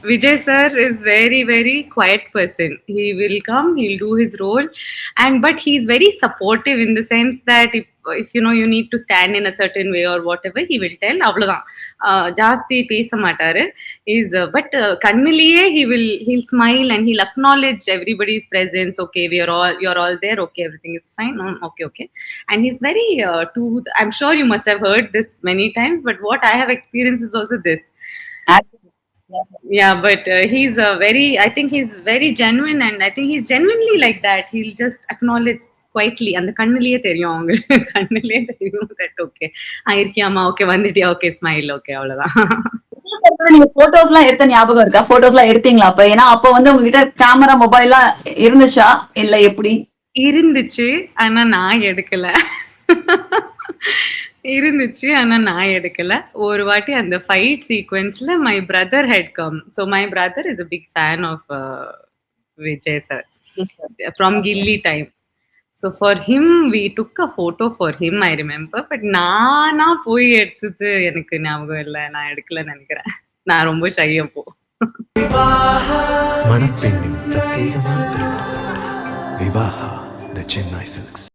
Vijay sir is very very quiet person. He will come, he'll do his role, and but he's very supportive in the sense that if you know you need to stand in a certain way or whatever, he will tell. அவ்வளவுதான். ஜாஸ்தி பேச மாட்டாரு. Is but கண்ணிலேயே he'll smile and he'll acknowledge everybody's presence. Okay, you're all there. Okay, everything is fine. Okay, okay. And he's very I'm sure you must have heard this many times, but what I have experienced is also this. Yeah, but he's very, I think he's very genuine, and I think he's genuinely like that. He'll just acknowledge quietly. அந்த கண்ணிலேயே தெரியும் அவங்களுக்கு. கண்ணிலேயே தெரியும் that okay. இருக்கியாமா, okay வந்துட்டியா, okay smile, okay அவ்வளவுதான். நீங்க photos எல்லாம் எடுத்த ஞாபகம் இருக்கா? போட்டோஸ் எல்லாம் எடுத்தீங்களா அப்ப? ஏன்னா அப்ப வந்து உங்ககிட்ட கேமரா மொபைல் எல்லாம் இருந்துச்சா இல்ல எப்படி? இருந்துச்சு, ஆனா நான் எடுக்கல. இருந்துச்சு, ஆனா நான் எடுக்கல. ஒரு வாட்டி அந்த ஃபைட் சீக்வென்ஸ்ல my brother had come. So my brother is a big fan of Vijay sir from Gilly time. So for him, we took a photo for him, I remember. But நானா போய் எடுத்தது எனக்கு ஞாபகம் இல்ல. நான் எடுக்கலன்னு நினைக்கிறேன். நான் ரொம்ப ஷை அப்போ. மணப்பெண்ணின் பிரத்யேகமான திருமணம். Vivaha, the Chennai Silks.